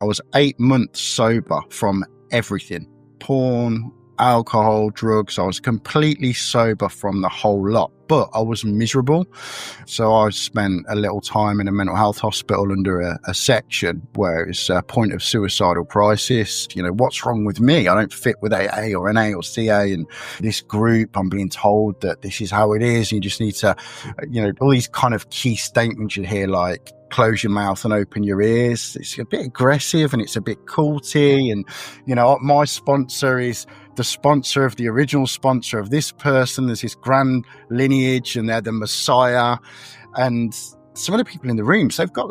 I was 8 months sober from everything. Porn, alcohol, drugs. I was completely sober from the whole lot, but I was miserable. So I spent a little time in a mental health hospital under a section where it's a point of suicidal crisis. What's wrong with me? I don't fit with AA or NA or CA and this group. I'm being told that this is how it is. You just need to, all these kind of key statements you hear, like, close your mouth and open your ears. It's a bit aggressive and it's a bit culty. And, my sponsor is the sponsor of the original sponsor of this person. There's this grand lineage and they're the messiah. And some of the people in the rooms, they've got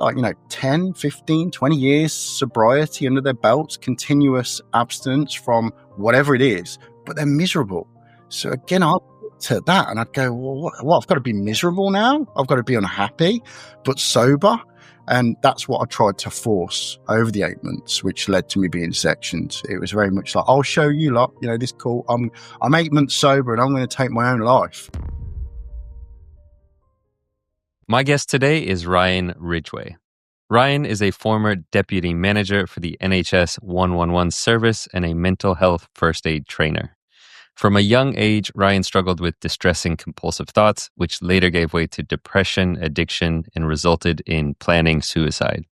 10, 15, 20 years sobriety under their belts, continuous abstinence from whatever it is, but they're miserable. So again, I looked at that and I'd go, well, what? I've got to be miserable now? I've got to be unhappy, but sober? And that's what I tried to force over the 8 months, which led to me being sectioned. It was very much like, I'll show you lot, this cool. I'm 8 months sober and I'm going to take my own life. My guest today is Ryan Ridgway. Ryan is a former deputy manager for the NHS 111 service and a mental health first aid trainer. From a young age, Ryan struggled with distressing compulsive thoughts, which later gave way to depression, addiction, and resulted in planning suicide.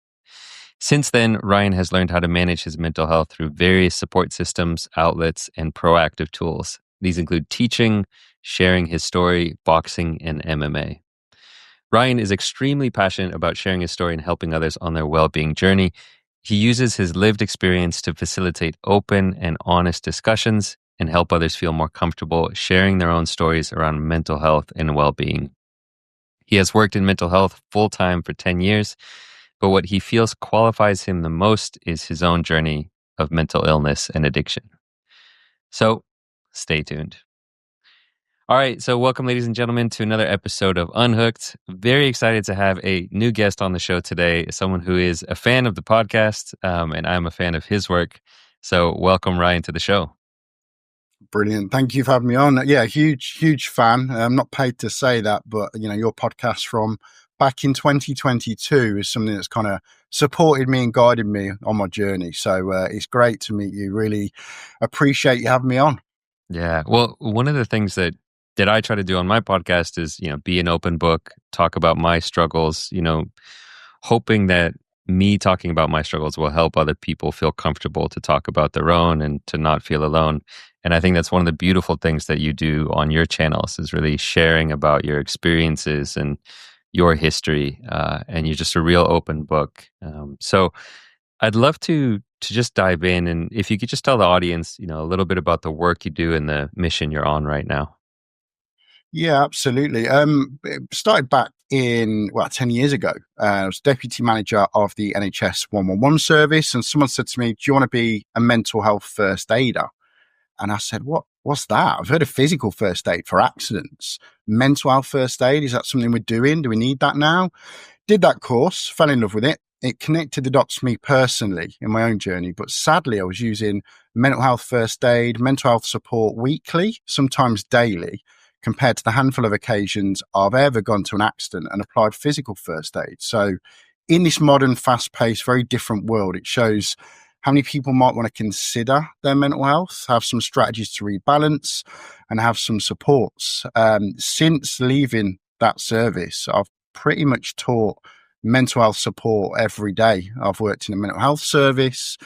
Since then, Ryan has learned how to manage his mental health through various support systems, outlets, and proactive tools. These include teaching, sharing his story, boxing, and MMA. Ryan is extremely passionate about sharing his story and helping others on their well-being journey. He uses his lived experience to facilitate open and honest discussions and help others feel more comfortable sharing their own stories around mental health and well-being. He has worked in mental health full-time for 10 years, but what he feels qualifies him the most is his own journey of mental illness and addiction. So, stay tuned. All right, so welcome, ladies and gentlemen, to another episode of Unhooked. Very excited to have a new guest on the show today, someone who is a fan of the podcast, and I'm a fan of his work. So welcome, Ryan, to the show. Brilliant. Thank you for having me on. Yeah, huge fan. I'm not paid to say that, but your podcast from back in 2022 is something that's kind of supported me and guided me on my journey. So it's great to meet you. Really appreciate you having me on. Yeah. Well, one of the things that I try to do on my podcast is, be an open book, talk about my struggles, hoping that me talking about my struggles will help other people feel comfortable to talk about their own and to not feel alone. And I think that's one of the beautiful things that you do on your channels is really sharing about your experiences and your history. And you're just a real open book. So I'd love to just dive in. And if you could just tell the audience, a little bit about the work you do and the mission you're on right now. Yeah, absolutely. It started back in, 10 years ago. I was deputy manager of the NHS 111 service, and someone said to me, do you want to be a mental health first aider? And I said, what's that? I've heard of physical first aid for accidents. Mental health first aid, is that something we're doing? Do we need that now? Did that course, fell in love with it. It connected the dots for me personally in my own journey. But sadly, I was using mental health first aid, mental health support weekly, sometimes daily, compared to the handful of occasions I've ever gone to an accident and applied physical first aid. So in this modern, fast-paced, very different world, it shows how many people might want to consider their mental health, have some strategies to rebalance, and have some supports. Since leaving that service, I've pretty much taught mental health support every day. I've worked in a mental health service,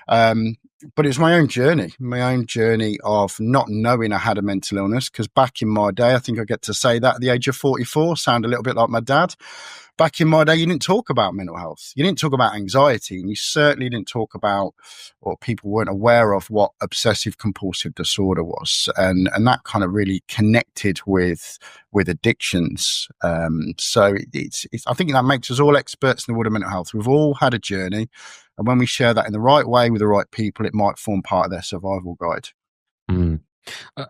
but it's my own journey of not knowing I had a mental illness, because back in my day, I think I get to say that at the age of 44, sound a little bit like my dad. Back in my day, you didn't talk about mental health. You didn't talk about anxiety, and you certainly didn't talk about, or people weren't aware of, what obsessive compulsive disorder was. And that kind of really connected with addictions. So it's I think that makes us all experts in the world of mental health. We've all had a journey. And when we share that in the right way with the right people, it might form part of their survival guide. Mm.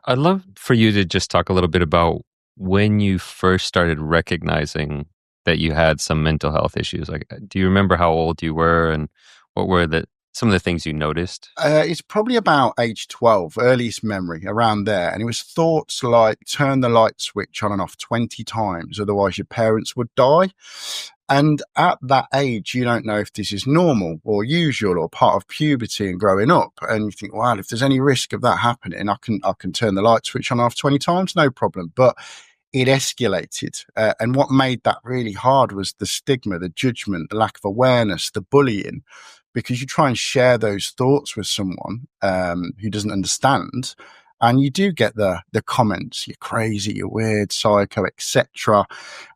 I'd love for you to just talk a little bit about when you first started recognizing that you had some mental health issues. Like, do you remember how old you were and what were some of the things you noticed? It's probably about age 12, earliest memory, around there. And it was thoughts like, turn the light switch on and off 20 times, otherwise your parents would die. And at that age, you don't know if this is normal or usual or part of puberty and growing up. And you think, well, if there's any risk of that happening, I can turn the light switch on off 20 times, no problem. But it escalated. And what made that really hard was the stigma, the judgment, the lack of awareness, the bullying, because you try and share those thoughts with someone who doesn't understand. And you do get the comments, you're crazy, you're weird, psycho, etc.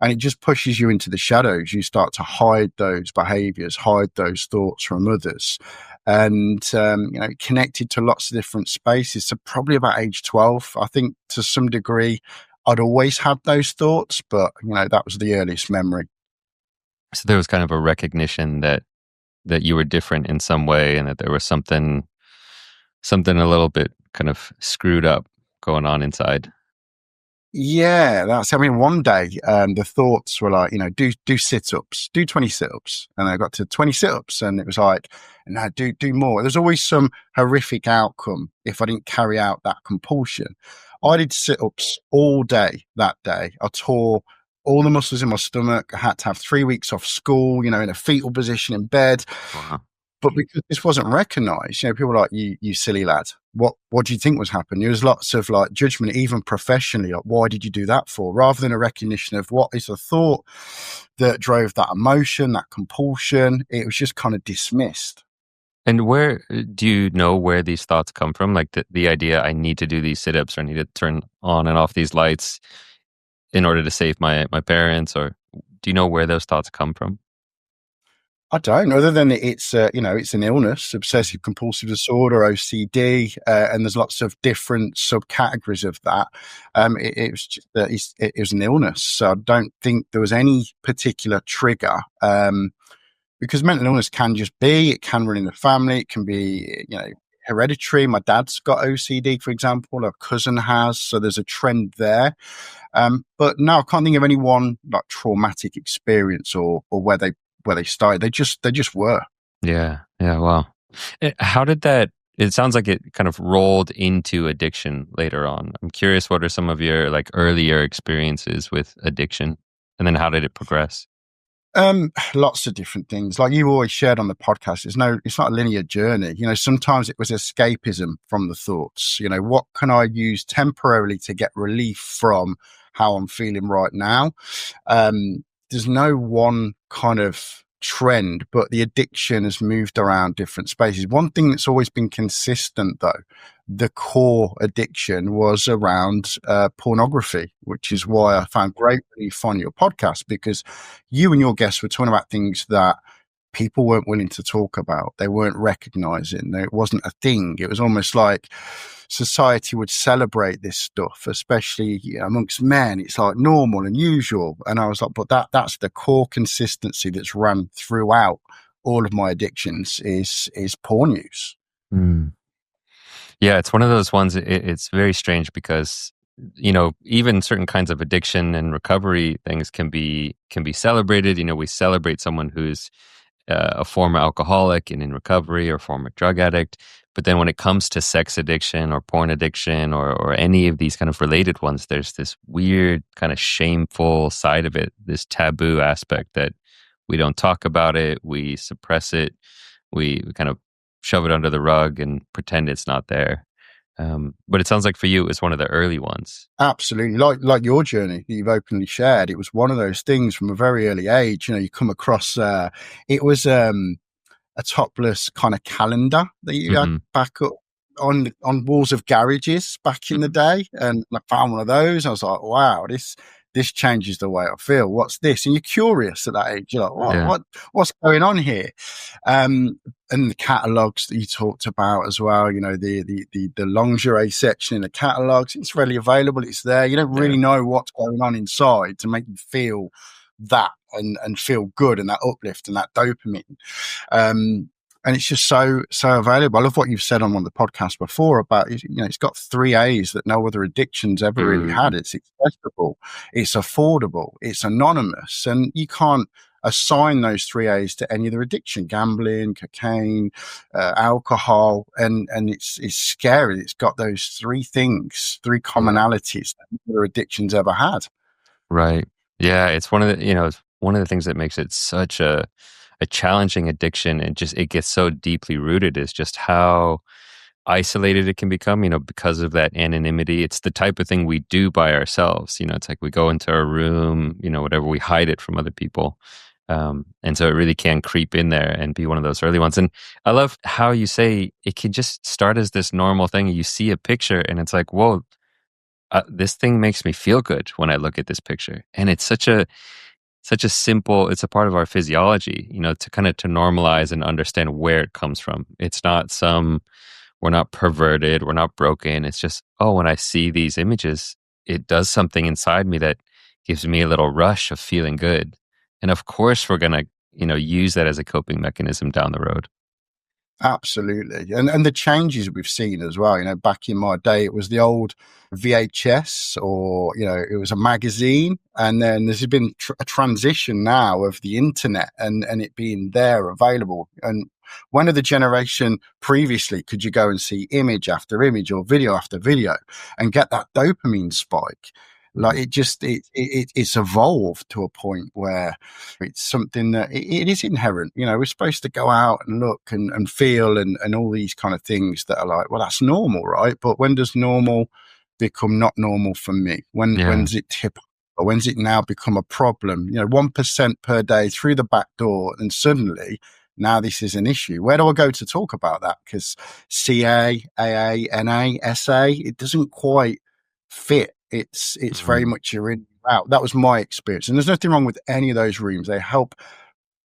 And it just pushes you into the shadows. You start to hide those behaviors, hide those thoughts from others. And, connected to lots of different spaces. So probably about age 12, I think to some degree, I'd always had those thoughts, but, that was the earliest memory. So there was kind of a recognition that you were different in some way, and that there was something a little bit kind of screwed up going on inside. Yeah, one day, the thoughts were like, do sit-ups, do 20 sit-ups. And I got to 20 sit-ups and it was like, no, do more. There's always some horrific outcome if I didn't carry out that compulsion. I did sit-ups all day that day. I tore all the muscles in my stomach. I had to have 3 weeks off school, in a fetal position in bed. Wow. But because this wasn't recognised, people were like, you silly lad. What do you think was happening? There was lots of like judgment, even professionally, like, why did you do that for? Rather than a recognition of what is the thought that drove that emotion, that compulsion, it was just kind of dismissed. And where do you know where these thoughts come from? Like the idea, I need to do these sit-ups, or I need to turn on and off these lights in order to save my parents, or do you know where those thoughts come from? I don't, other than it's an illness, obsessive compulsive disorder, OCD, and there's lots of different subcategories of that. It was just that it was an illness, so I don't think there was any particular trigger. Because mental illness it can run in the family, it can be, hereditary. My dad's got OCD, for example, a cousin has, so there's a trend there. But no, I can't think of any one like traumatic experience or where they started. They just were. Yeah. Wow. How did that? It sounds like it kind of rolled into addiction later on. I'm curious, what are some of your like earlier experiences with addiction, and then how did it progress? Lots of different things. Like you always shared on the podcast, it's not a linear journey. Sometimes it was escapism from the thoughts. What can I use temporarily to get relief from how I'm feeling right now? There's no one kind of trend, but the addiction has moved around different spaces. One thing that's always been consistent, though, the core addiction was around pornography, which is why I found great relief on your podcast, because you and your guests were talking about things that people weren't willing to talk about. They weren't recognizing. It wasn't a thing. It was almost like society would celebrate this stuff, especially amongst men. It's like normal and usual. And I was like, but that's the core consistency that's run throughout all of my addictions is porn use. Mm. Yeah, it's one of those ones. It's very strange because even certain kinds of addiction and recovery things can be celebrated. We celebrate someone who's a former alcoholic and in recovery, or former drug addict. But then when it comes to sex addiction or porn addiction or any of these kind of related ones, there's this weird kind of shameful side of it, this taboo aspect that we don't talk about it, we suppress it, we kind of shove it under the rug and pretend it's not there. But it sounds like for you, it was one of the early ones. Absolutely. Like your journey that you've openly shared, it was one of those things from a very early age. You come across, it was a topless kind of calendar that you had back up on walls of garages back in the day. And I found one of those. I was like, wow, this changes the way I feel. What's this? And you're curious at that age. You're like, what's going on here? And the catalogs that you talked about as well, the lingerie section in the catalogs, it's readily available. It's there. You don't really know what's going on inside to make you feel that and feel good, and that uplift and that dopamine. And it's just so available. I love what you've said on one of the podcasts before about, it's got 3 A's that no other addictions ever really had. It's accessible, it's affordable, it's anonymous, and you can't assign those 3 A's to any other addiction: gambling, cocaine, alcohol, and it's scary. It's got those 3 things, 3 commonalities that no other addictions ever had. Right. Yeah, it's one of the, one of the things that makes it such a challenging addiction and just it gets so deeply rooted is just how isolated it can become, because of that anonymity. It's the type of thing we do by ourselves. It's like we go into our room, whatever, we hide it from other people. And so it really can creep in there and be one of those early ones. And I love how you say it can just start as this normal thing. You see a picture and it's like, whoa, this thing makes me feel good when I look at this picture. And it's such a simple, it's a part of our physiology, to kind of to normalize and understand where it comes from. It's not we're not perverted, we're not broken. It's just, oh, when I see these images, it does something inside me that gives me a little rush of feeling good. And of course, we're going to, use that as a coping mechanism down the road. Absolutely. And the changes we've seen as well, back in my day, it was the old VHS or, it was a magazine. And then there's been a transition now of the internet and it being there available. And one of the generation previously, could you go and see image after image or video after video and get that dopamine spike? Like it's evolved to a point where it's something that it is inherent. We're supposed to go out and look and feel and all these kind of things that are like, well, that's normal, right? But when does normal become not normal for me? When's it tip? Or when's it now become a problem? 1% per day through the back door, and suddenly now this is an issue. Where do I go to talk about that? Because CA, AA, NA, SA, it doesn't quite fit. It's very much you're in out. That was my experience, and there's nothing wrong with any of those rooms. They help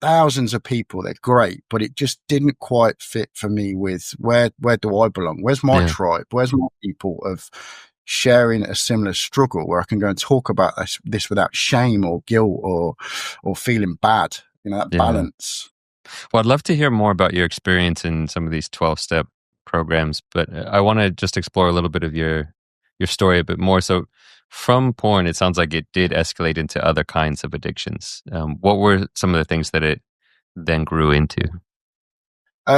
thousands of people. They're great, but it just didn't quite fit for me. With where do I belong? Where's my tribe? Where's my people of sharing a similar struggle where I can go and talk about this without shame or guilt or feeling bad? That balance. Well, I'd love to hear more about your experience in some of these 12-step programs, but I want to just explore a little bit of your story a bit more. So from porn, it sounds like it did escalate into other kinds of addictions. What were some of the things that it then grew into?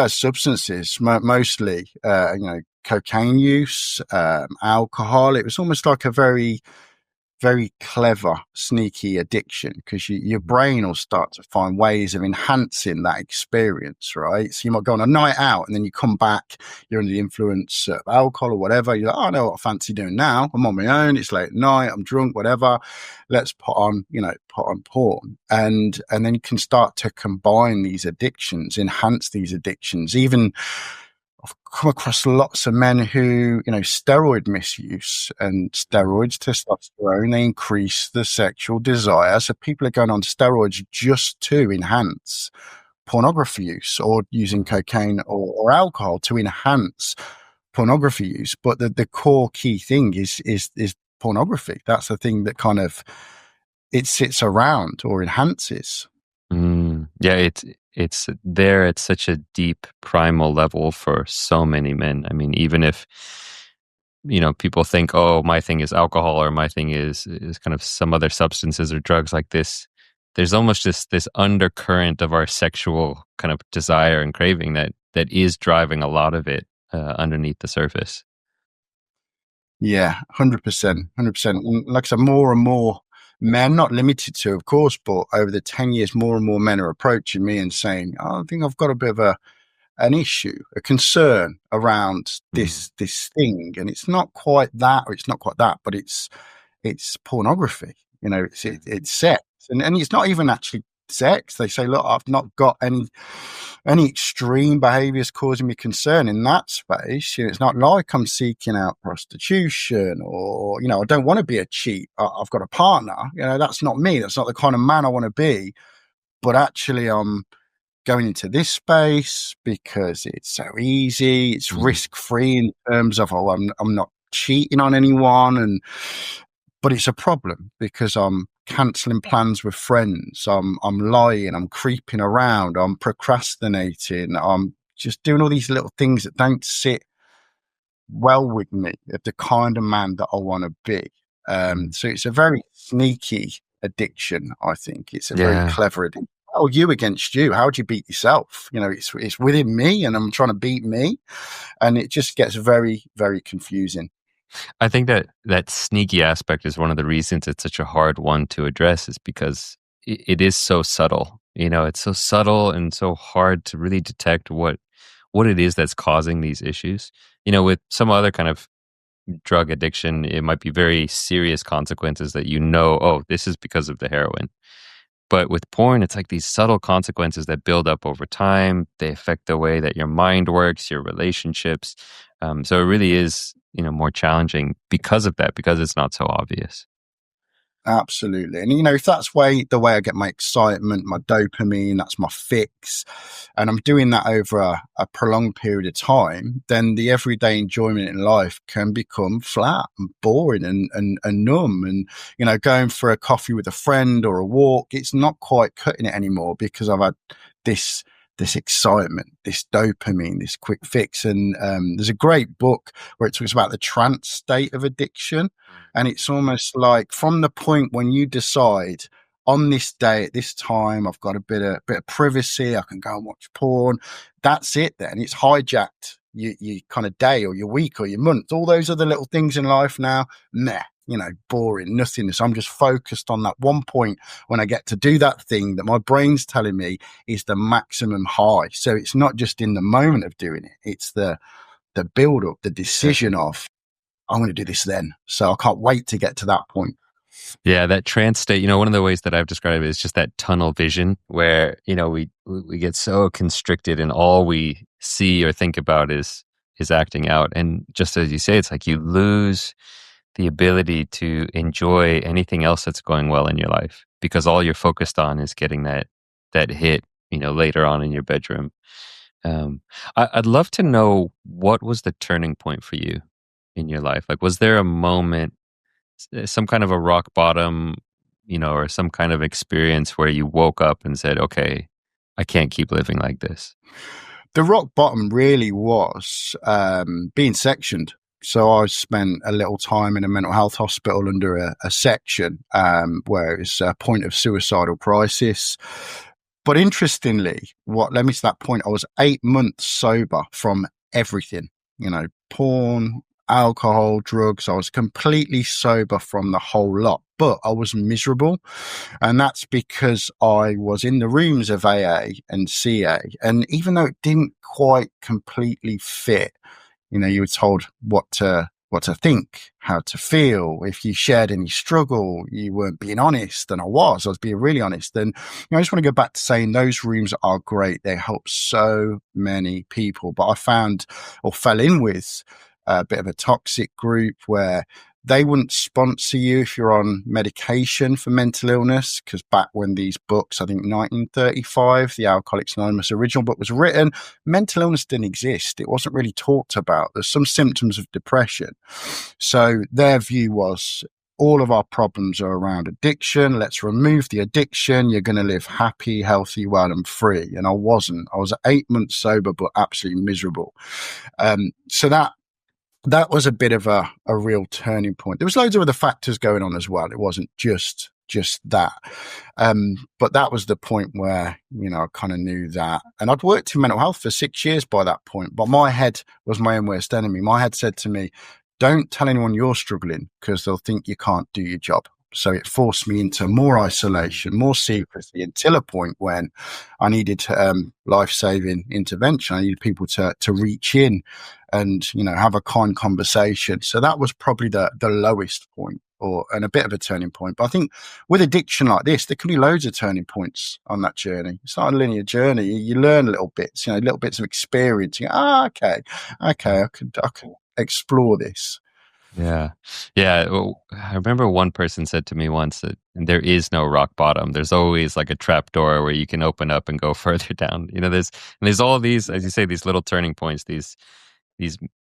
Substances, mostly, cocaine use, alcohol. It was almost like a very, very clever, sneaky addiction because your brain will start to find ways of enhancing that experience, right? So you might go on a night out and then you come back, you're under the influence of alcohol or whatever. You're like, oh, I know what I fancy doing now. I'm on my own. It's late at night. I'm drunk, whatever. Let's put on porn. And then you can start to combine these addictions, enhance these addictions. Even I've come across lots of men who, steroid misuse and steroids, testosterone, they increase the sexual desire. So people are going on steroids just to enhance pornography use or using cocaine or alcohol to enhance pornography use. But the core key thing is pornography. That's the thing that kind of it sits around or enhances. Yeah, it's there at such a deep primal level for so many men. I mean, even if people think, oh, my thing is alcohol or my thing is kind of some other substances or drugs like this, there's almost just this undercurrent of our sexual kind of desire and craving that is driving a lot of it underneath the surface. Yeah, 100%. Like I said, more and more men, not limited to, of course, but over the 10 years, more and more men are approaching me and saying, oh, I think I've got a bit of an issue, a concern around this thing. And it's not quite that, or it's not quite that, but it's pornography. It's sex. And it's not even actually sex. They say, look, I've not got any extreme behaviors causing me concern in that space. It's not like I'm seeking out prostitution or, I don't want to be a cheat. I've got a partner. That's not me. That's not the kind of man I want to be. But actually, I'm going into this space because it's so easy. It's risk-free in terms of, I'm not cheating on anyone. But it's a problem because I'm cancelling plans with friends. I'm lying. I'm creeping around. I'm procrastinating. I'm just doing all these little things that don't sit well with me, of the kind of man that I want to be. So it's a very sneaky addiction, I think. It's a very clever addiction. Oh, you against you. How would you beat yourself? It's within me and I'm trying to beat me. And it just gets very, very confusing. I think that sneaky aspect is one of the reasons it's such a hard one to address, is because it is so subtle. It's so subtle and so hard to really detect what it is that's causing these issues. With some other kind of drug addiction, it might be very serious consequences that oh, this is because of the heroin. But with porn, it's like these subtle consequences that build up over time. They affect the way that your mind works, your relationships. So it really is, more challenging because of that, because it's not so obvious. Absolutely. And, if that's the way I get my excitement, my dopamine, that's my fix, and I'm doing that over a prolonged period of time, then the everyday enjoyment in life can become flat and boring and numb. And, going for a coffee with a friend or a walk, it's not quite cutting it anymore because I've had this this excitement, this dopamine, this quick fix. And there's a great book where it talks about the trance state of addiction. And it's almost like from the point when you decide on this day at this time, I've got a bit of privacy, I can go and watch porn. That's it then. It's hijacked your kind of day or your week or your month. All those other little things in life now, meh, boring, nothingness. I'm just focused on that one point when I get to do that thing that my brain's telling me is the maximum high. So it's not just in the moment of doing it. It's the build up, the decision of, I'm going to do this then. So I can't wait to get to that point. Yeah, that trance state, one of the ways that I've described it is just that tunnel vision where, we get so constricted and all we see or think about is acting out. And just as you say, it's like you lose the ability to enjoy anything else that's going well in your life because all you're focused on is getting that hit, later on in your bedroom. I'd love to know, what was the turning point for you in your life? Like, was there a moment, some kind of a rock bottom, or some kind of experience where you woke up and said, okay, I can't keep living like this? The rock bottom really was being sectioned. So I spent a little time in a mental health hospital under a section where it was a point of suicidal crisis. But interestingly, what led me to that point, I was 8 months sober from everything, porn, alcohol, drugs. I was completely sober from the whole lot, but I was miserable. And that's because I was in the rooms of AA and CA. And even though it didn't quite completely fit, you were told what to think, how to feel. If you shared any struggle, you weren't being honest. And I was being really honest. And I just want to go back to saying those rooms are great. They help so many people. But I found or fell in with a bit of a toxic group where they wouldn't sponsor you if you're on medication for mental illness, because back when these books, I think 1935, the Alcoholics Anonymous original book was written, mental illness didn't exist. It wasn't really talked about. There's some symptoms of depression. So their view was, all of our problems are around addiction. Let's remove the addiction. You're going to live happy, healthy, well, and free. And I wasn't. I was 8 months sober, but absolutely miserable. So that was a bit of a real turning point. There was loads of other factors going on as well. It wasn't just that. But that was the point where, I kind of knew that. And I'd worked in mental health for 6 years by that point, but my head was my own worst enemy. My head said to me, don't tell anyone you're struggling because they'll think you can't do your job. So it forced me into more isolation, more secrecy, until a point when I needed life-saving intervention. I needed people to reach in and, have a kind conversation. So that was probably the lowest point, and a bit of a turning point. But I think with addiction like this, there can be loads of turning points on that journey. It's not a linear journey. You learn little bits, little bits of experience. You go, okay, I could explore this. Yeah. Yeah. Well, I remember one person said to me once that there is no rock bottom. There's always like a trap door where you can open up and go further down. There's all these, as you say, these little turning points, these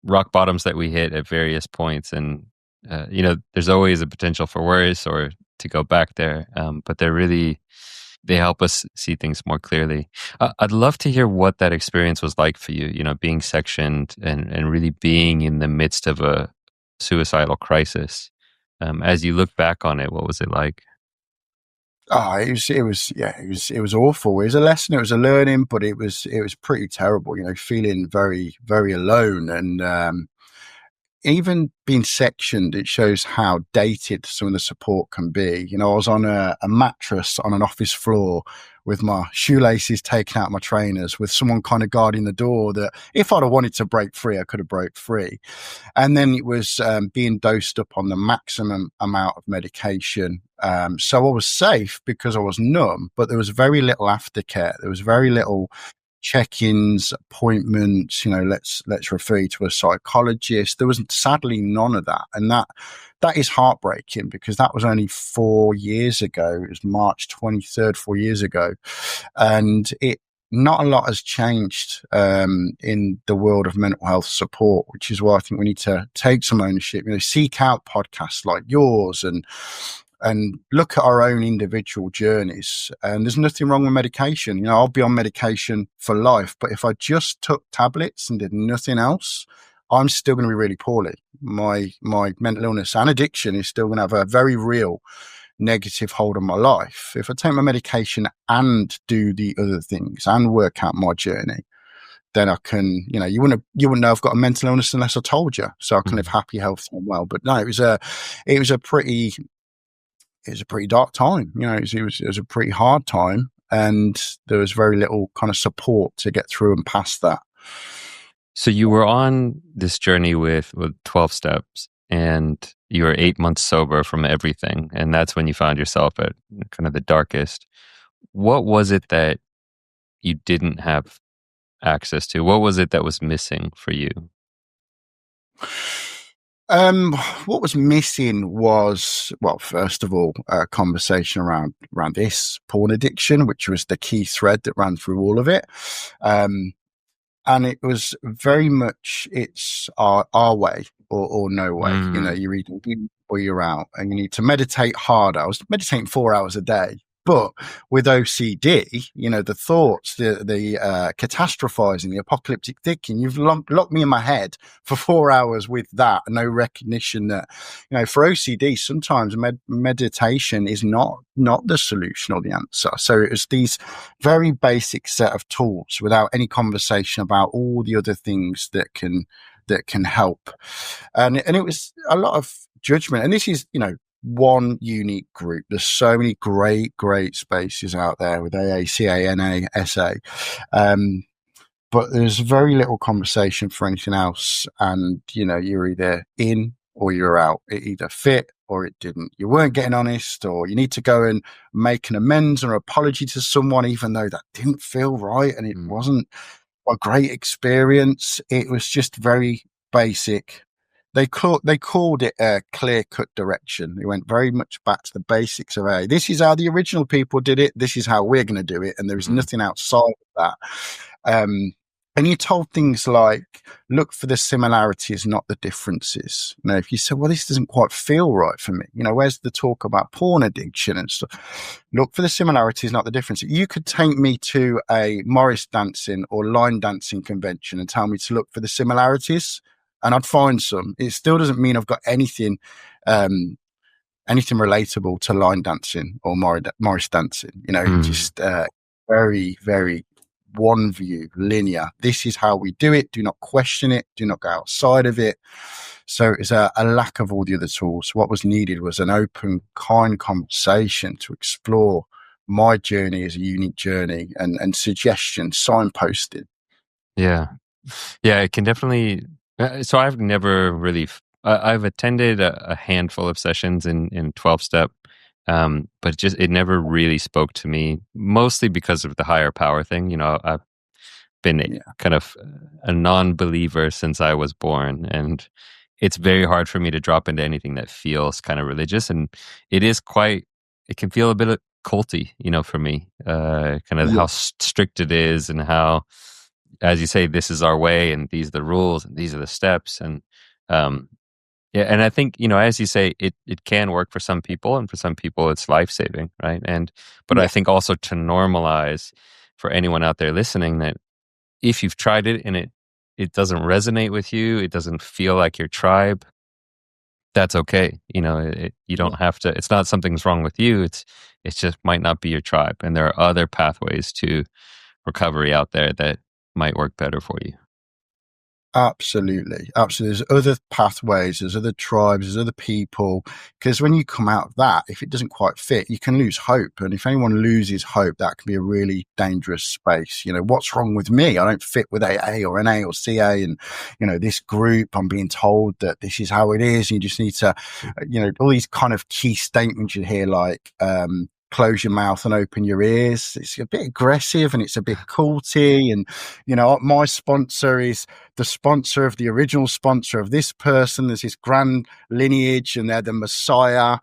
rock bottoms that we hit at various points. And, there's always a potential for worse or to go back there. But they help us see things more clearly. I'd love to hear what that experience was like for you, being sectioned and really being in the midst of a suicidal crisis. As you look back on it, what was it like? Oh, it was awful. It was a lesson. It was a learning, but it was pretty terrible. Feeling very, very alone, and even being sectioned, it shows how dated some of the support can be. You know, I was on a mattress on an office floor with my shoelaces taken out of my trainers, with someone kind of guarding the door that if I'd have wanted to break free, I could have broke free. And then it was being dosed up on the maximum amount of medication. So I was safe because I was numb, but there was very little aftercare. There was very little check-ins, appointments, you know, let's refer you to a psychologist. There was sadly none of that. And that is heartbreaking, because that was only 4 years ago. It was March 23rd, 4 years ago. And not a lot has changed in the world of mental health support, which is why I think we need to take some ownership, you know, seek out podcasts like yours and look at our own individual journeys. And there's nothing wrong with medication. You know, I'll be on medication for life, but if I just took tablets and did nothing else, I'm still going to be really poorly. My mental illness and addiction is still going to have a very real negative hold on my life. If I take my medication and do the other things and work out my journey, then I can, you know, you wouldn't know I've got a mental illness unless I told you. So I can live happy, healthy, and well. But no, it was a pretty dark time. You know, it was a pretty hard time, and there was very little kind of support to get through and past that. So you were on this journey with 12 steps, and you were 8 months sober from everything. And that's when you found yourself at kind of the darkest. What was it that you didn't have access to? What was it that was missing for you? What was missing was, well, first of all, a conversation around this porn addiction, which was the key thread that ran through all of it. And it was very much, it's our way or no way. You know, you're either in or you're out, and you need to meditate harder. I was meditating 4 hours a day. But with OCD, you know, the thoughts, the catastrophizing, the apocalyptic thinking, you've locked me in my head for 4 hours with that, no recognition that, you know, for OCD, sometimes meditation is not the solution or the answer. So it was these very basic set of tools without any conversation about all the other things that can help. And it was a lot of judgment. And this is, you know, one unique group. There's so many great spaces out there with AA, CA, NA, SA. But there's very little conversation for anything else. And, you know, you're either in or you're out. It either fit or it didn't. You weren't getting honest, or you need to go and make an amends or apology to someone, even though that didn't feel right and it wasn't a great experience. It was just very basic. They called it a clear-cut direction. They went very much back to the basics of AA. This is how the original people did it. This is how we're going to do it. And there is nothing outside of that. And you told things like, look for the similarities, not the differences. You know, if you say, well, this doesn't quite feel right for me. You know, where's the talk about porn addiction and stuff? Look for the similarities, not the differences. You could take me to a Morris dancing or line dancing convention and tell me to look for the similarities, and I'd find some. It still doesn't mean I've got anything relatable to line dancing or Morris dancing. You know, just very, very one view, linear. This is how we do it. Do not question it. Do not go outside of it. So it's a lack of all the other tools. What was needed was an open, kind conversation to explore my journey as a unique journey, and suggestions, signposted. Yeah, it can definitely. So I've never really. I've attended a handful of sessions in 12-step, but it never really spoke to me. Mostly because of the higher power thing. You know, I've been kind of a non-believer since I was born, and it's very hard for me to drop into anything that feels kind of religious, and it can feel a bit culty, you know, for me. Kind of how strict it is, and how, as you say, this is our way, and these are the rules, and these are the steps, and and I think, you know, as you say, it can work for some people, and for some people it's life-saving, right? But I think also to normalize for anyone out there listening that if you've tried it and it doesn't resonate with you, it doesn't feel like your tribe, that's okay. You know, you don't have to. It's not something's wrong with you. It's just might not be your tribe, and there are other pathways to recovery out there that might work better for you. Absolutely. Absolutely. There's other pathways, there's other tribes, there's other people. Because when you come out of that, if it doesn't quite fit, you can lose hope. And if anyone loses hope, that can be a really dangerous space. You know, what's wrong with me? I don't fit with AA or NA or CA. And, you know, this group, I'm being told that this is how it is. You just need to, you know, all these kind of key statements you hear, like, close your mouth and open your ears. It's a bit aggressive and it's a bit culty. And, you know, my sponsor is the sponsor of the original sponsor of this person. There's this grand lineage and they're the Messiah.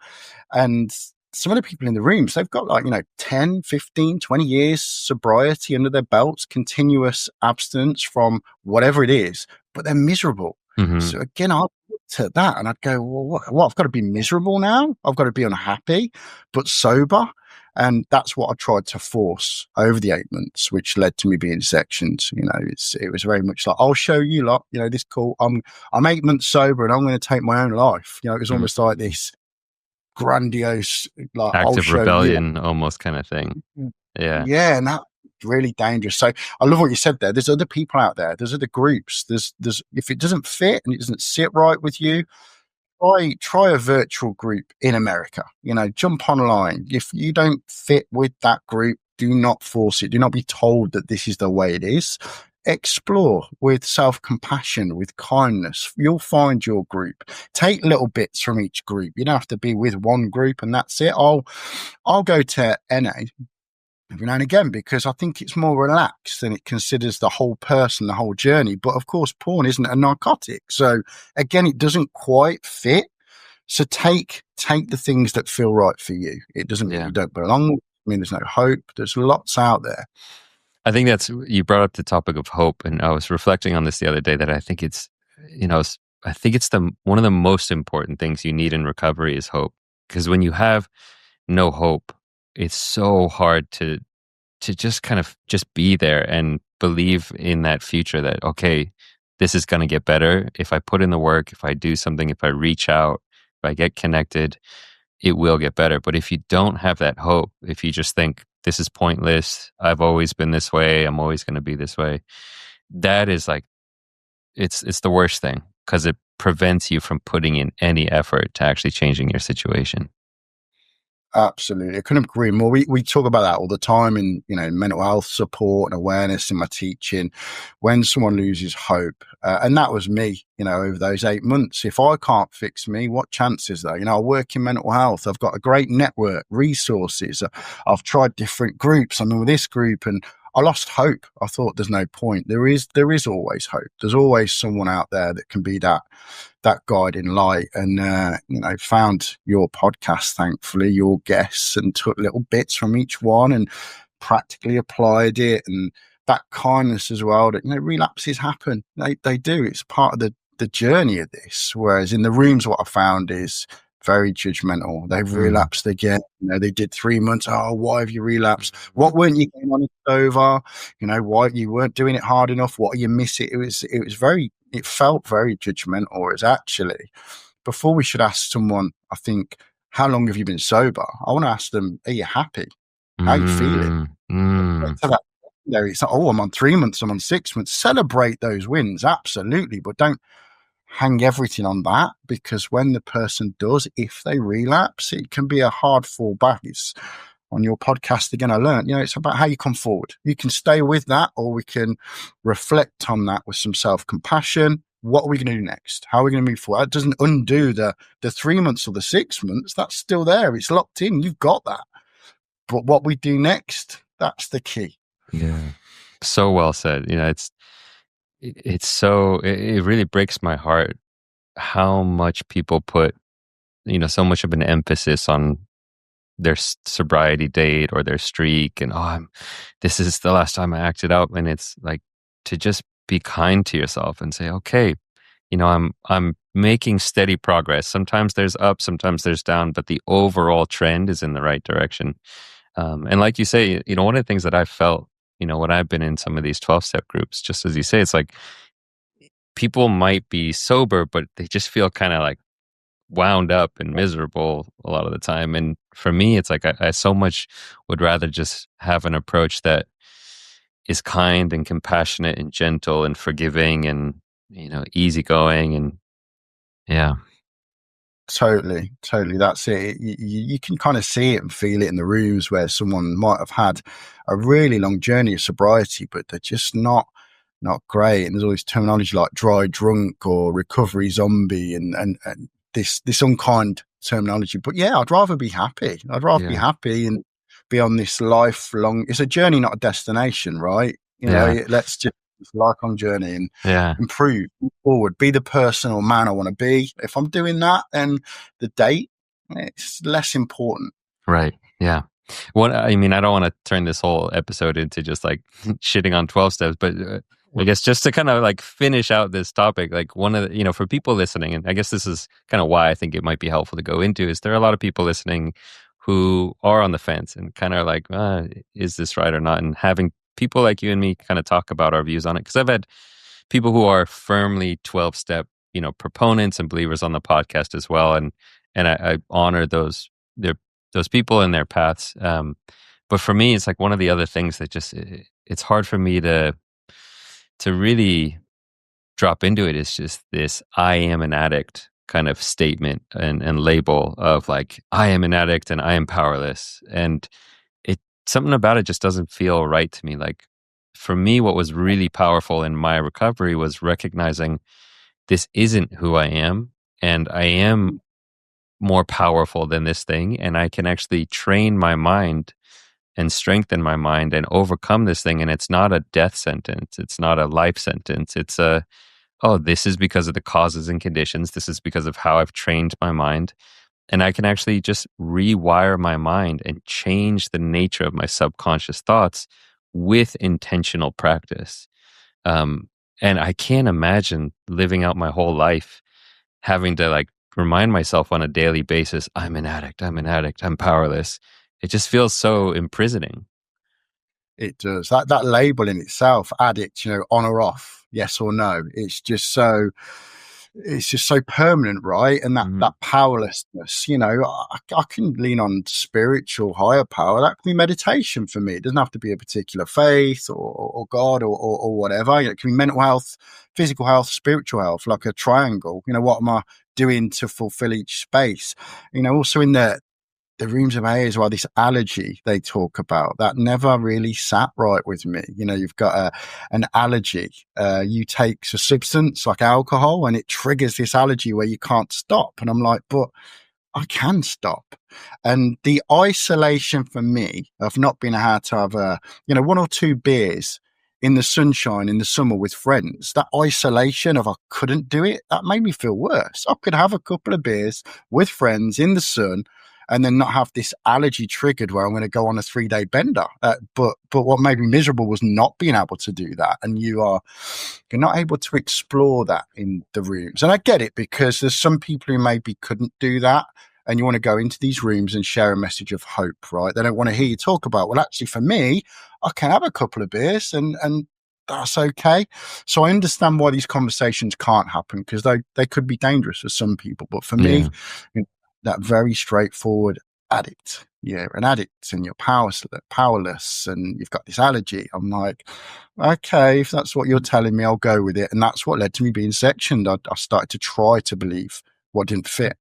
And some of the people in the rooms, they've got like, you know, 10, 15, 20 years sobriety under their belts, continuous abstinence from whatever it is, but they're miserable. Mm-hmm. So again, I looked at that and I'd go, well, what? I've got to be miserable now? I've got to be unhappy, but sober? And that's what I tried to force over the 8 months, which led to me being sectioned. You know, it was very much like, I'll show you lot, you know, this cool. I'm 8 months sober and I'm going to take my own life. You know, it was almost like this grandiose, like, I'll Active show rebellion, almost kind of thing. you. Yeah. Yeah, and that's really dangerous. So I love what you said there. There's other people out there. There's other groups. There's if it doesn't fit and it doesn't sit right with you, try a virtual group in America. You know, jump online. If you don't fit with that group, do not force it. Do not be told that this is the way it is. Explore with self-compassion, with kindness. You'll find your group. Take little bits from each group. You don't have to be with one group and that's it. I'll go to NA every now and again because I think it's more relaxed and it considers the whole person, the whole journey. But of course, porn isn't a narcotic. So again, it doesn't quite fit. So take the things that feel right for you. It doesn't mean you don't belong. I mean, there's no hope. There's lots out there. I think you brought up the topic of hope, and I was reflecting on this the other day that I think it's, you know, I think it's one of the most important things you need in recovery is hope. Because when you have no hope, it's so hard to just kind of just be there and believe in that future that, okay, this is going to get better. If I put in the work, if I do something, if I reach out, if I get connected, it will get better. But if you don't have that hope, if you just think this is pointless, I've always been this way, I'm always going to be this way, that is like, it's the worst thing because it prevents you from putting in any effort to actually changing your situation. Absolutely. I couldn't agree more. We talk about that all the time in, you know, mental health support and awareness in my teaching. When someone loses hope, and that was me, you know, over those 8 months. If I can't fix me, what chance is there? You know, I work in mental health. I've got a great network, resources. I've tried different groups. I'm in with this group and I lost hope. I thought there's no point. There is always hope. There's always someone out there that can be that guiding light. And, you know, found your podcast, thankfully, your guests, and took little bits from each one and practically applied it. And that kindness as well, that, you know, relapses happen. They do. It's part of the journey of this. Whereas in the rooms, what I found is very judgmental. They've relapsed again. You know, they did 3 months. Oh, why have you relapsed? What weren't you getting on it over? You know, why you weren't doing it hard enough? What are you missing? It felt very judgmental. Whereas actually, before we should ask someone, I think, how long have you been sober? I want to ask them, are you happy? How you feeling? So that it's like, oh, I'm on 3 months, I'm on 6 months. Celebrate those wins, absolutely, but don't hang everything on that, because when the person does, if they relapse, it can be a hard fall back. It's on your podcast again, I learned, you know, it's about how you come forward. You can stay with that, or we can reflect on that with some self-compassion. What are we going to do next? How are we going to move forward? It doesn't undo the 3 months or the 6 months. That's still there. It's locked in. You've got that. But what we do next, that's the key. Yeah. So well said. You know, it really breaks my heart how much people put, you know, so much of an emphasis on their sobriety date or their streak, and this is the last time I acted out. And it's like, to just be kind to yourself and say, okay, you know, I'm making steady progress. Sometimes there's up, sometimes there's down, but the overall trend is in the right direction. And like you say, you know, one of the things that I felt, you know, when I've been in some of these 12-step groups, just as you say, it's like people might be sober, but they just feel kind of like wound up and miserable a lot of the time. And for me, it's like I so much would rather just have an approach that is kind and compassionate and gentle and forgiving, and easygoing and yeah. Totally, totally. That's it. You can kind of see it and feel it in the rooms where someone might have had a really long journey of sobriety, but they're just not great. And there's all this terminology like dry drunk or recovery zombie and this unkind terminology. But yeah, I'd rather be happy. I'd rather be Yeah. happy and be on this lifelong. It's a journey, not a destination, right? Yeah. Let's just this lifelong journey and Yeah. improve, move forward, be the person or man I want to be. If I'm doing that, then the date, it's less important. Right. Yeah. I mean, I don't want to turn this whole episode into just like shitting on 12 steps, but I guess just to kind of like finish out this topic, like one of the, for people listening, and I guess this is kind of why I think it might be helpful to go into, is there are a lot of people listening who are on the fence and kind of like, is this right or not? And having people like you and me kind of talk about our views on it. Because I've had people who are firmly 12 step, proponents and believers on the podcast as well. And I honor those people and their paths. But for me, it's like one of the other things that just, it's hard for me to really drop into it. Is just this, I am an addict kind of statement and label of like, I am an addict and I am powerless. And something about it just doesn't feel right to me. Like for me, what was really powerful in my recovery was recognizing this isn't who I am, and I am more powerful than this thing, and I can actually train my mind and strengthen my mind and overcome this thing. And it's not a death sentence. It's not a life sentence. It's this is because of the causes and conditions. This is because of how I've trained my mind. And I can actually just rewire my mind and change the nature of my subconscious thoughts with intentional practice. And I can't imagine living out my whole life having to like remind myself on a daily basis, I'm an addict, I'm powerless. It just feels so imprisoning. It does. That label in itself, addict, on or off, yes or no. It's just so permanent, right? And that powerlessness, I can lean on spiritual higher power. That can be meditation for me. It doesn't have to be a particular faith or God or whatever. It can be mental health, physical health, spiritual health, like a triangle. What am I doing to fulfill each space? Also in the rooms of AA as well, this allergy they talk about, that never really sat right with me. You've got an allergy. You take a substance like alcohol and it triggers this allergy where you can't stop. And I'm like, but I can stop. And the isolation for me of not being able to have one or two beers in the sunshine in the summer with friends, that isolation of I couldn't do it, that made me feel worse. I could have a couple of beers with friends in the sun and then not have this allergy triggered where I'm going to go on a 3-day bender. But what made me miserable was not being able to do that. And you're not able to explore that in the rooms. And I get it, because there's some people who maybe couldn't do that. And you want to go into these rooms and share a message of hope, right? They don't want to hear you talk about, well, actually, for me, I can have a couple of beers and that's okay. So I understand why these conversations can't happen, because they could be dangerous for some people. But for me, that very straightforward addict. You're an addict and you're powerless and you've got this allergy. I'm like, okay, if that's what you're telling me, I'll go with it. And that's what led to me being sectioned. I started to try to believe what didn't fit.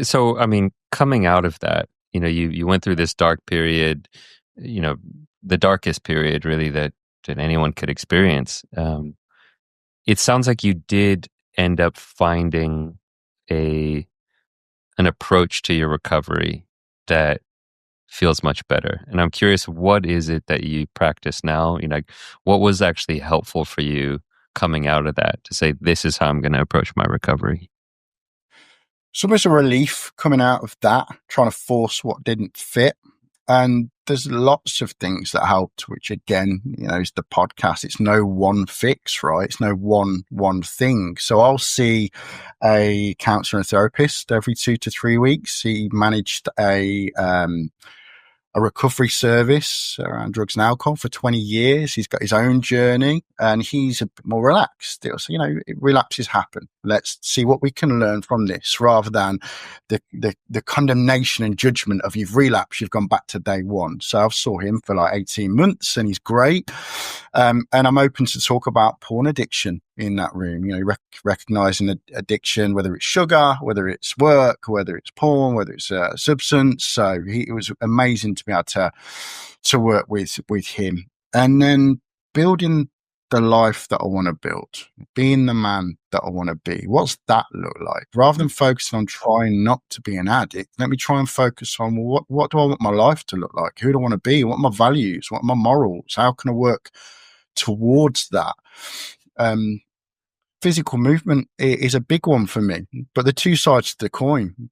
So, I mean, coming out of that, you went through this dark period, the darkest period really that anyone could experience. It sounds like you did end up finding an approach to your recovery that feels much better. And I'm curious, what is it that you practice now? What was actually helpful for you coming out of that to say, this is how I'm going to approach my recovery? So there's a relief coming out of that, trying to force what didn't fit. And there's lots of things that helped, which again, is the podcast. It's no one fix, right? It's no one thing. So I'll see a counselor and a therapist every 2 to 3 weeks. He managed a recovery service around drugs and alcohol for 20 years. He's got his own journey and he's a bit more relaxed still. So, relapses happen. Let's see what we can learn from this, rather than the condemnation and judgment of you've relapsed, you've gone back to day one. So I've saw him for like 18 months and he's great. And I'm open to talk about porn addiction in that room, recognizing addiction, whether it's sugar, whether it's work, whether it's porn, whether it's a substance. So it was amazing to be able to work with him. And then building the life that I want to build, being the man that I want to be. What's that look like? Rather than focusing on trying not to be an addict, let me try and focus on, well, what do I want my life to look like? Who do I want to be? What are my values? What are my morals? How can I work towards that? Physical movement is a big one for me, but the two sides to the coin.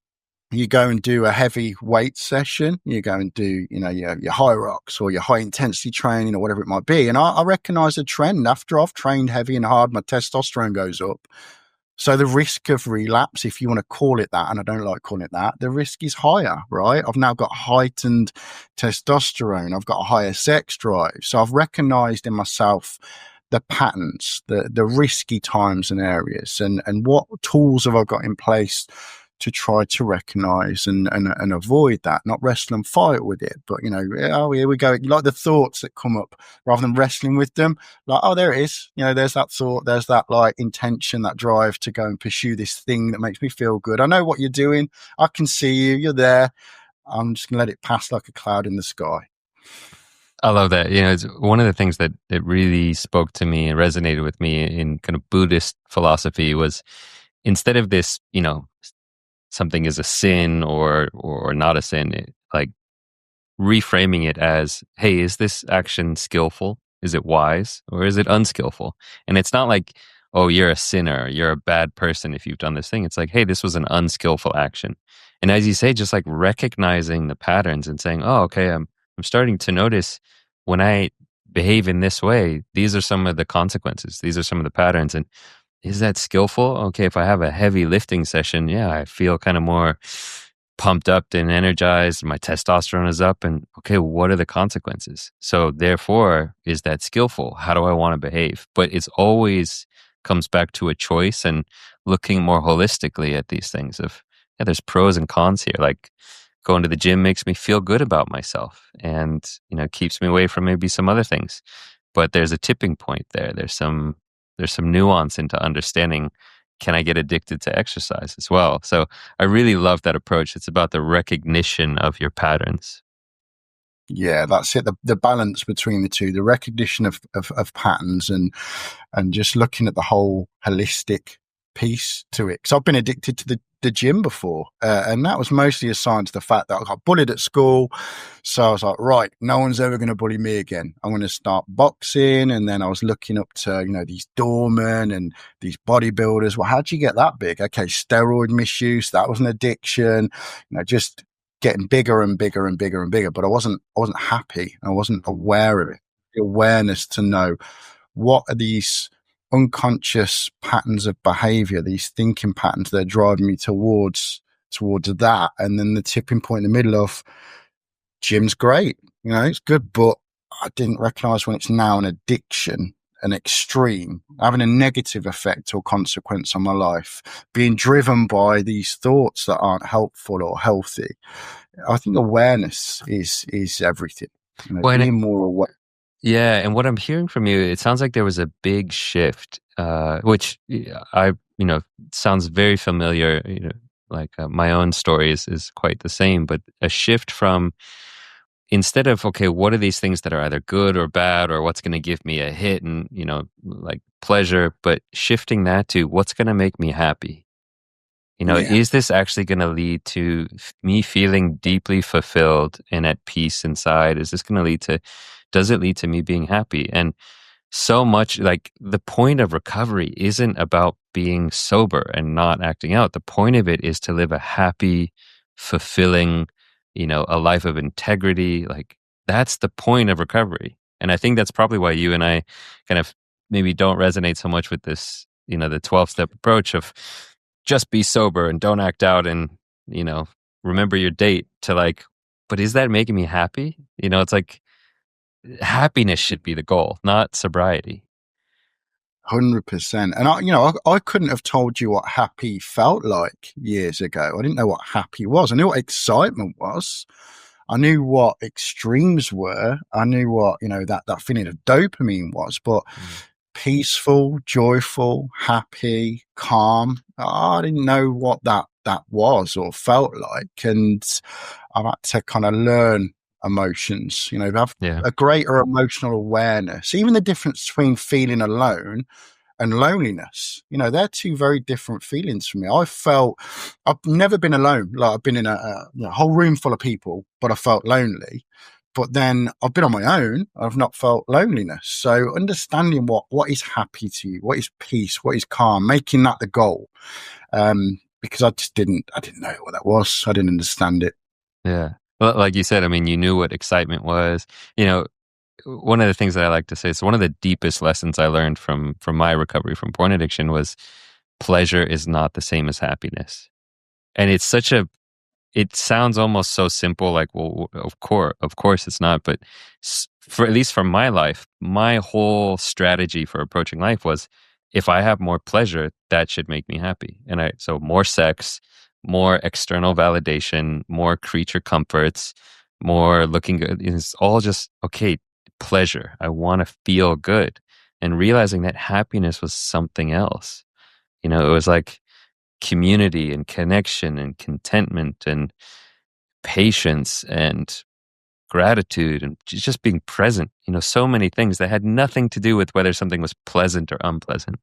You go and do a heavy weight session, you go and do, your high rocks or your high intensity training or whatever it might be. And I recognize a trend. After I've trained heavy and hard, my testosterone goes up. So the risk of relapse, if you want to call it that, and I don't like calling it that, the risk is higher, right? I've now got heightened testosterone. I've got a higher sex drive. So I've recognized in myself the patterns, the risky times and areas, and what tools have I got in place to try to recognize and avoid that, not wrestle and fight with it. But, here we go. Like the thoughts that come up, rather than wrestling with them, like, oh, there it is. There's that thought, there's that like intention, that drive to go and pursue this thing that makes me feel good. I know what you're doing. I can see you. You're there. I'm just going to let it pass like a cloud in the sky. I love that. It's one of the things that it really spoke to me and resonated with me in kind of Buddhist philosophy was, instead of this, something is a sin or not a sin, like reframing it as, hey, is this action skillful? Is it wise, or is it unskillful? And it's not like, oh, you're a sinner, you're a bad person if you've done this thing. It's like, hey, this was an unskillful action. And as you say, just like recognizing the patterns and saying, oh, okay, I'm starting to notice when I behave in this way, these are some of the consequences. These are some of the patterns. And is that skillful? Okay, if I have a heavy lifting session, yeah, I feel kind of more pumped up and energized. My testosterone is up. And okay, what are the consequences? So therefore, is that skillful? How do I want to behave? But it's always comes back to a choice and looking more holistically at these things of, yeah, there's pros and cons here. Like going to the gym makes me feel good about myself and, keeps me away from maybe some other things. But there's a tipping point there. There's some nuance into understanding, can I get addicted to exercise as well? So I really love that approach. It's about the recognition of your patterns. Yeah, that's it. The balance between the two, the recognition of patterns and just looking at the whole holistic piece to it. Because I've been addicted to the gym before, and that was mostly assigned to the fact that I got bullied at school. So I was like, right, no one's ever going to bully me again. I'm going to start boxing. And then I was looking up to, these doormen and these bodybuilders. Well, how'd you get that big? Okay, steroid misuse. That was an addiction. Just getting bigger and bigger and bigger and bigger. But I wasn't happy. I wasn't aware of it. The awareness to know what are these unconscious patterns of behavior, these thinking patterns that are driving me towards that. And then the tipping point in the middle of gym's great, it's good, but I didn't recognize when it's now an addiction, an extreme, having a negative effect or consequence on my life, being driven by these thoughts that aren't helpful or healthy. I think awareness is everything. Being more aware. Yeah, and what I'm hearing from you, it sounds like there was a big shift, which I, sounds very familiar. Like my own story is quite the same, but a shift from, instead of, okay, what are these things that are either good or bad, or what's going to give me a hit and, like pleasure, but shifting that to what's going to make me happy. Is this actually going to lead to me feeling deeply fulfilled and at peace inside? Is this going to does it lead to me being happy? And so much, like, the point of recovery isn't about being sober and not acting out. The point of it is to live a happy, fulfilling, a life of integrity. Like, that's the point of recovery. And I think that's probably why you and I kind of maybe don't resonate so much with this, the 12-step approach of just be sober and don't act out and, remember your date, to like, but is that making me happy? It's like, happiness should be the goal, not sobriety. 100%. And I couldn't have told you what happy felt like years ago. I didn't know what happy was. I knew what excitement was. I knew what extremes were. I knew what, that feeling of dopamine was, but Mm. peaceful, joyful, happy, calm. I didn't know what that was or felt like. And I've had to kind of learn emotions, have Yeah. a greater emotional awareness, even the difference between feeling alone and loneliness. They're two very different feelings for me. I've never been alone. Like I've been in a whole room full of people, but I felt lonely. But then I've been on my own. I've not felt loneliness. So understanding what is happy to you, what is peace, what is calm, making that the goal. Because I didn't know what that was. I didn't understand it. Yeah. Well, like you said, I mean, you knew what excitement was. You know, one of the things that I like to say, so one of the deepest lessons I learned from my recovery from porn addiction was pleasure is not the same as happiness. And it sounds almost so simple, like, well, of course it's not. But for at least for my life, my whole strategy for approaching life was, if I have more pleasure, that should make me happy. So more sex, more external validation, more creature comforts, more looking good. It's all just, okay, pleasure. I want to feel good. And realizing that happiness was something else. It was like community and connection and contentment and patience and gratitude and just being present. So many things that had nothing to do with whether something was pleasant or unpleasant.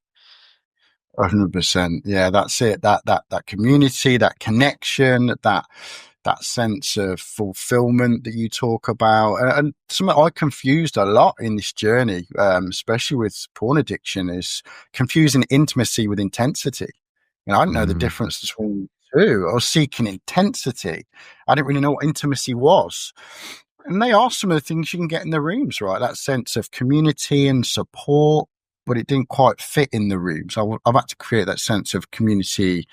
100%. Yeah, that's it. That community, that connection, that sense of fulfillment that you talk about, and something I confused a lot in this journey, especially with porn addiction, is confusing intimacy with intensity. I didn't know the Mm, difference between the two. I was seeking intensity. I didn't really know what intimacy was. And they are some of the things you can get in the rooms, right? That sense of community and support, but it didn't quite fit in the rooms. I've had to create that sense of community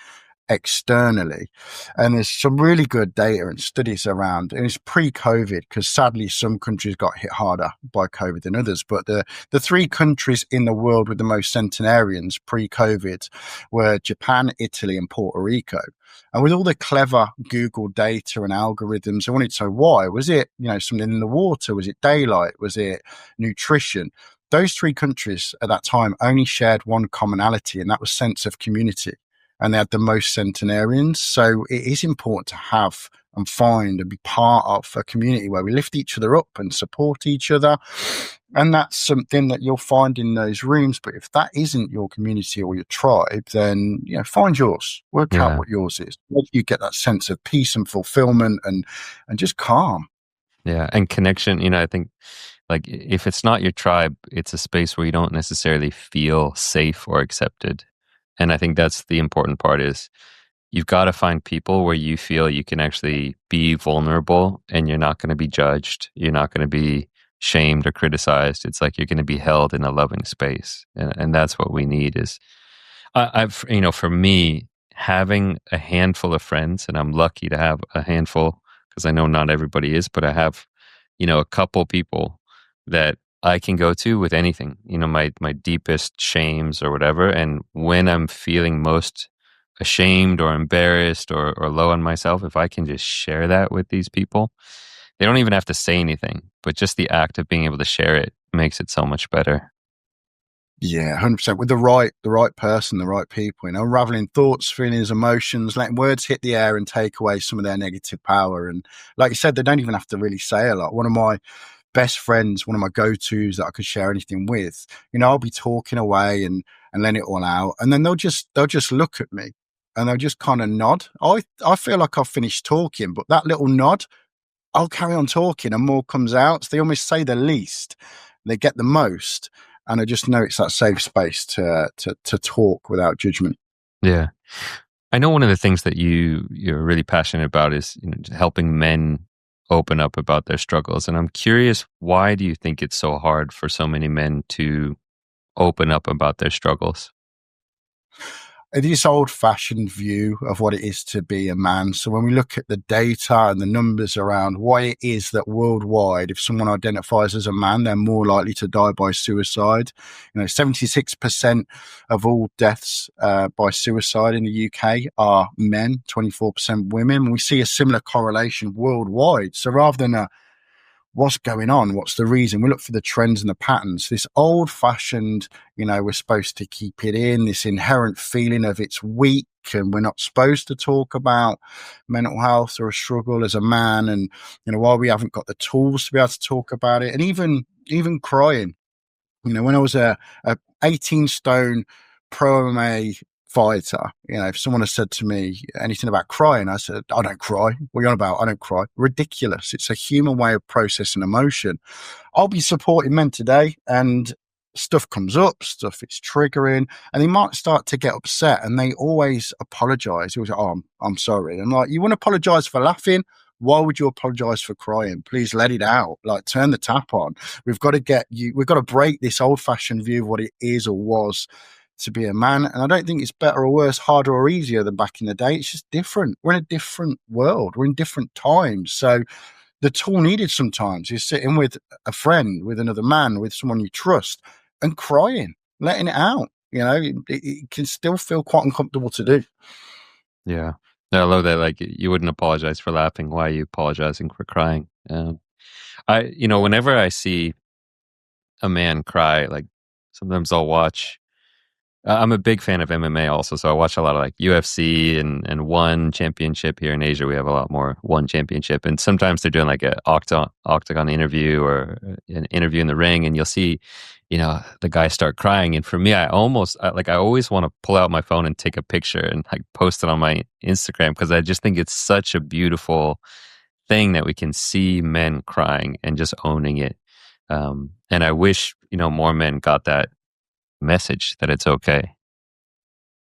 externally. And there's some really good data and studies around, and it's pre-COVID, because sadly some countries got hit harder by COVID than others. But the three countries in the world with the most centenarians pre-COVID were Japan, Italy, and Puerto Rico. And with all the clever Google data and algorithms, I wanted to know why. Was it, something in the water? Was it daylight? Was it nutrition? Those three countries at that time only shared one commonality, and that was sense of community. And they had the most centenarians. So it is important to have and find and be part of a community where we lift each other up and support each other. And that's something that you'll find in those rooms. But if that isn't your community or your tribe, then find yours. Work out yeah. what yours is. Make you get that sense of peace and fulfillment and just calm. Yeah. And connection, I think, like, if it's not your tribe, it's a space where you don't necessarily feel safe or accepted. And I think that's the important part, is you've got to find people where you feel you can actually be vulnerable and you're not going to be judged. You're not going to be shamed or criticized. It's like you're going to be held in a loving space. And that's what we need is, I've, for me, having a handful of friends, and I'm lucky to have a handful because I know not everybody is, but I have, a couple people that I can go to with anything, my deepest shames or whatever. And when I'm feeling most ashamed or embarrassed or low on myself, if I can just share that with these people, they don't even have to say anything, but just the act of being able to share it makes it so much better. Yeah, 100%. With the right person, the right people, unraveling thoughts, feelings, emotions, letting words hit the air and take away some of their negative power. And like you said, they don't even have to really say a lot. One of my best friends, one of my go-tos that I could share anything with, I'll be talking away and letting it all out. And then they'll just look at me and they'll just kind of nod. I feel like I've finished talking, but that little nod, I'll carry on talking and more comes out. So they almost say the least, they get the most. And I just know it's that safe space to talk without judgment. Yeah. I know one of the things that you're really passionate about is helping men open up about their struggles. And I'm curious, why do you think it's so hard for so many men to open up about their struggles? this old-fashioned view of what it is to be a man. So when we look at the data and the numbers around why it is that worldwide, if someone identifies as a man, they're more likely to die by suicide. 76% of all deaths by suicide in the UK are men, 24% women. We see a similar correlation worldwide. So rather than what's going on? What's the reason? We look for the trends and the patterns. This old fashioned, we're supposed to keep it in, this inherent feeling of it's weak and we're not supposed to talk about mental health or a struggle as a man. And, while we haven't got the tools to be able to talk about it, and even crying, when I was a 18 stone pro MMA fighter, if someone has said to me anything about crying, I said, I don't cry. What are you on about? I don't cry. Ridiculous. It's a human way of processing emotion. I'll be supporting men today and stuff comes up, stuff it's triggering, and they might start to get upset and they always apologize. It was like, oh, I'm sorry. I'm like, you want to apologize for laughing? Why would you apologize for crying? Please let it out. Like, turn the tap on. We've got to break this old fashioned view of what it is or was to be a man. And I don't think it's better or worse, harder or easier than back in the day. It's just different. We're in a different world. We're in different times. So the tool needed sometimes is sitting with a friend, with another man, with someone you trust and crying, letting it out. It can still feel quite uncomfortable to do. Yeah. I love that. Like, you wouldn't apologize for laughing. Why are you apologizing for crying? Whenever I see a man cry, like sometimes I'll watch. I'm a big fan of MMA also, so I watch a lot of like UFC and One Championship. Here in Asia, we have a lot more One Championship, and sometimes they're doing like an octagon interview or an interview in the ring, and you'll see, the guy start crying. And for me, I always want to pull out my phone and take a picture and like post it on my Instagram, because I just think it's such a beautiful thing that we can see men crying and just owning it. And I wish more men got that message that it's okay.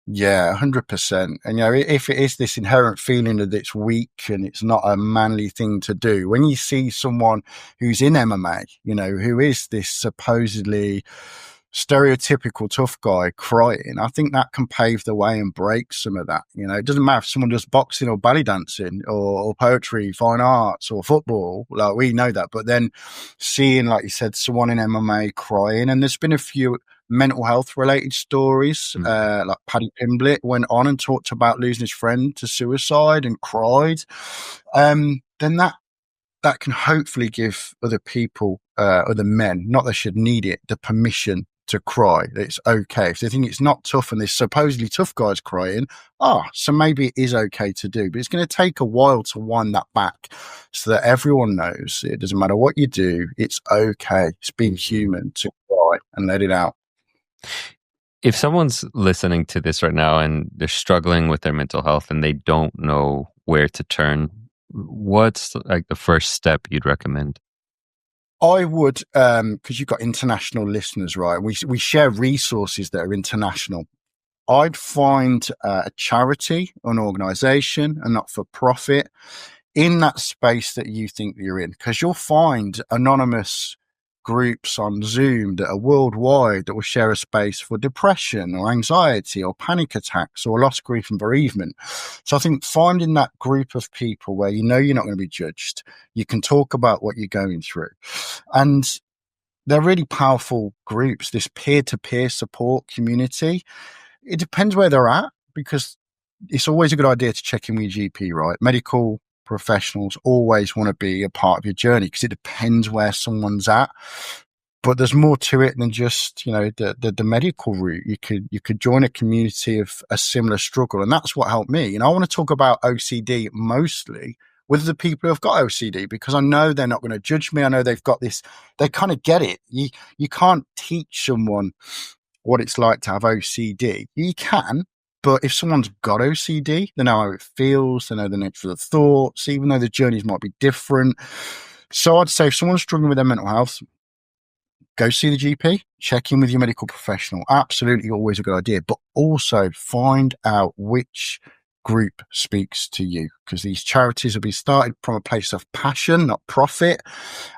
Yeah, 100%. And, if it is this inherent feeling that it's weak and it's not a manly thing to do, when you see someone who's in MMA, who is this supposedly stereotypical tough guy crying, I think that can pave the way and break some of that. It doesn't matter if someone does boxing or belly dancing or poetry, fine arts or football, like we know that. But then seeing, like you said, someone in MMA crying, and there's been a few mental health related stories, like Paddy Pimblett went on and talked about losing his friend to suicide and cried. Then that can hopefully give other people, other men, not they should need it, the permission to cry. It's okay. If they think it's not tough and there's supposedly tough guys crying, so maybe it is okay to do. But it's going to take a while to wind that back so that everyone knows it doesn't matter what you do, it's okay. It's being human to cry and let it out. If someone's listening to this right now and they're struggling with their mental health and they don't know where to turn, what's like the first step you'd recommend? I would, because you've got international listeners, right? We share resources that are international. I'd find a charity, an organization, a not-for-profit in that space that you think you're in, because you'll find anonymous groups on Zoom that are worldwide that will share a space for depression or anxiety or panic attacks or loss, grief and bereavement. So I think finding that group of people where you're not going to be judged, you can talk about what you're going through. And they're really powerful groups, this peer-to-peer support community. It depends where they're at, because it's always a good idea to check in with your GP, right? Medical professionals always want to be a part of your journey because it depends where someone's at. But there's more to it than just, the medical route. You could join a community of a similar struggle. And that's what helped me. I want to talk about OCD mostly with the people who have got OCD, because I know they're not going to judge me. I know they've got this, they kind of get it. You can't teach someone what it's like to have OCD. You can, but if someone's got OCD, they know how it feels, they know the nature of the thoughts, even though the journeys might be different. So I'd say if someone's struggling with their mental health, go see the GP, check in with your medical professional. Absolutely always a good idea, but also find out which group speaks to you, because these charities will be started from a place of passion, not profit,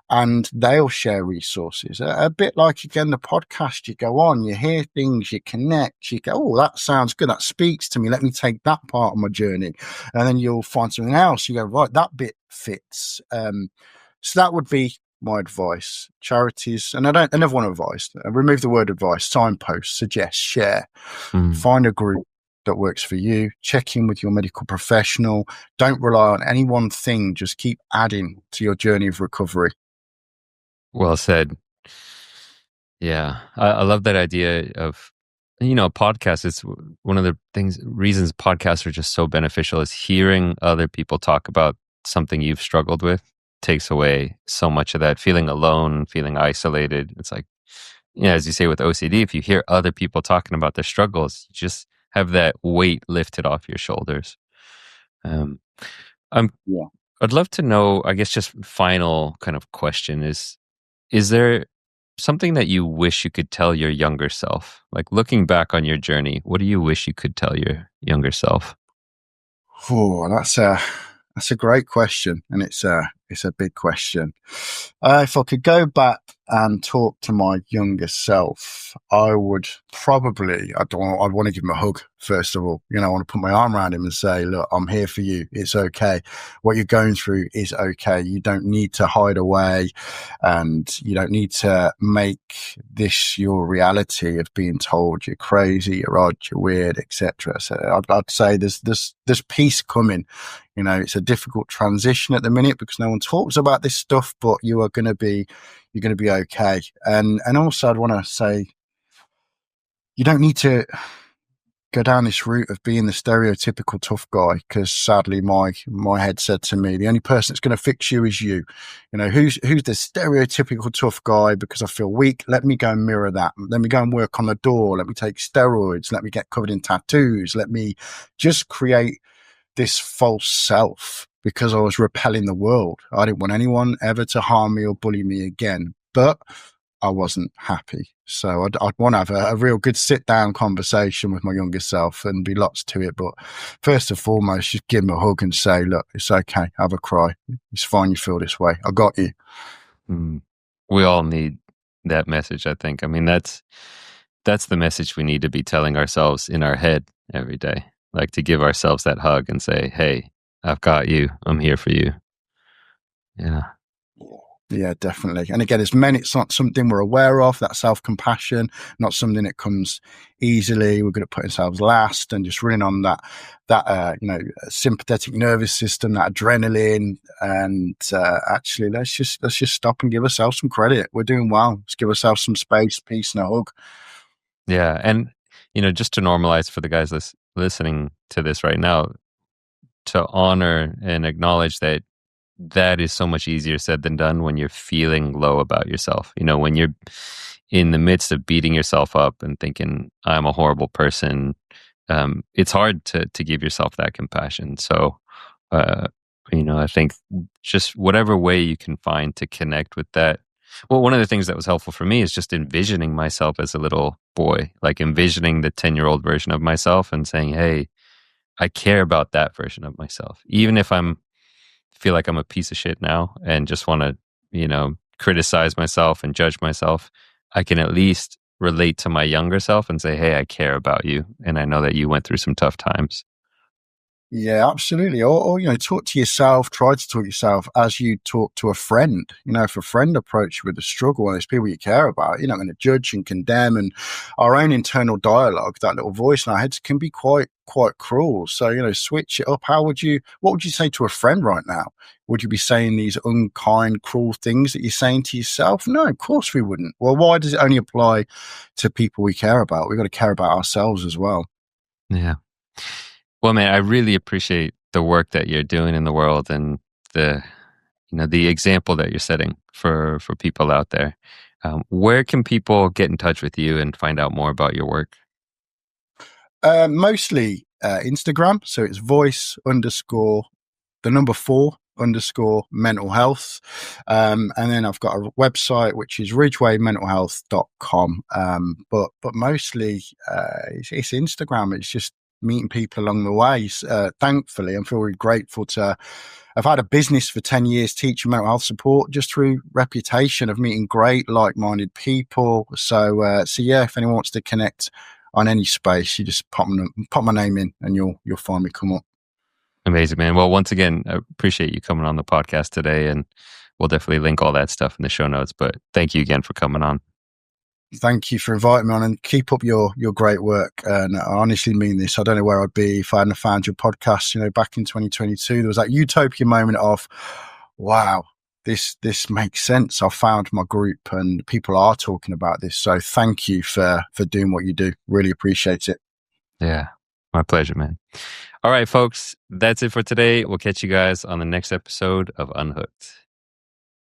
and they'll share resources. A bit like, again, the podcast, you go on, you hear things, you connect, you go, oh, that sounds good, that speaks to me, let me take that part of my journey. And then you'll find something else, you go, right, that bit fits. So that would be my advice. Charities, and I never want to advise. Remove the word advice. Signpost, suggest, share. Find a group that works for you. Check in with your medical professional. Don't rely on any one thing. Just keep adding to your journey of recovery. Well said. Yeah, I love that idea of, podcasts. It's one of the reasons podcasts are just so beneficial is hearing other people talk about something you've struggled with takes away so much of that feeling alone, feeling isolated. It's like, as you say with OCD, if you hear other people talking about their struggles, you just have that weight lifted off your shoulders. Um, Yeah. I'd love to know, I guess, just final kind of question is there something that you wish you could tell your younger self? Like, looking back on your journey, what do you wish you could tell your younger self? Oh, that's a great question, and it's a big question. If I could go back and talk to my younger self, I would probably, I'd want to give him a hug, first of all. I want to put my arm around him and say, look, I'm here for you. It's okay. What you're going through is okay. You don't need to hide away, and you don't need to make this your reality of being told you're crazy, you're odd, you're weird, etc. So I'd say there's peace coming. It's a difficult transition at the minute because no one talks about this stuff, but you're going to be okay. And also I'd want to say, you don't need to go down this route of being the stereotypical tough guy, because sadly my head said to me, the only person that's going to fix you is you. Who's the stereotypical tough guy? Because I feel weak, let me go and mirror that. Let me go and work on the door. Let me take steroids. Let me get covered in tattoos. Let me just create this false self, because I was repelling the world. I didn't want anyone ever to harm me or bully me again, but I wasn't happy. So I'd want to have a real good sit down conversation with my younger self, and be lots to it. But first and foremost, just give him a hug and say, look, it's okay. Have a cry. It's fine. You feel this way. I got you. We all need that message, I think. I mean, that's the message we need to be telling ourselves in our head every day. Like, to give ourselves that hug and say, hey, I've got you. I'm here for you. Yeah. Yeah, definitely. And again, it's not something we're aware of, that self-compassion, not something that comes easily. We're good at putting ourselves last and just running on that sympathetic nervous system, that adrenaline. And actually, let's just stop and give ourselves some credit. We're doing well. Let's give ourselves some space, peace, and a hug. Yeah. And, just to normalize for the guys listening to this right now, to honor and acknowledge that is so much easier said than done when you're feeling low about yourself. When you're in the midst of beating yourself up and thinking, I'm a horrible person, it's hard to give yourself that compassion. So, I think just whatever way you can find to connect with that. Well, one of the things that was helpful for me is just envisioning myself as a little boy, like envisioning the 10-year-old version of myself and saying, hey, I care about that version of myself. Even if feel like I'm a piece of shit now and just want to, criticize myself and judge myself, I can at least relate to my younger self and say, hey, I care about you. And I know that you went through some tough times. Yeah, absolutely. Or talk to yourself, try to talk to yourself as you talk to a friend. If a friend approaches you with a struggle and there's people you care about, you're not going to judge and condemn. And our own internal dialogue, that little voice in our heads, can be quite cruel. So, switch it up. What would you say to a friend right now? Would you be saying these unkind, cruel things that you're saying to yourself? No, of course we wouldn't. Well, why does it only apply to people we care about? We've got to care about ourselves as well. Yeah. Well, man, I really appreciate the work that you're doing in the world and the example that you're setting for people out there. Where can people get in touch with you and find out more about your work? Mostly Instagram. So it's voice_4_mental health. And then I've got a website, which is ridgewaymentalhealth.com. But mostly it's Instagram. It's just meeting people along the way. Thankfully, I'm feeling really grateful to I've had a business for 10 years teaching mental health support just through reputation of meeting great like-minded people. So yeah, if anyone wants to connect on any space, you just pop my name in and you'll find me come up. Amazing, man. Well, once again, I appreciate you coming on the podcast today, and we'll definitely link all that stuff in the show notes. But thank you again for coming on. Thank you for inviting me on, and keep up your great work. And I honestly mean this. I don't know where I'd be if I hadn't found your podcast. Back in 2022, there was that utopia moment of, wow, this makes sense. I found my group and people are talking about this. So thank you for doing what you do. Really appreciate it. Yeah, my pleasure, man. All right, folks, that's it for today. We'll catch you guys on the next episode of Unhooked.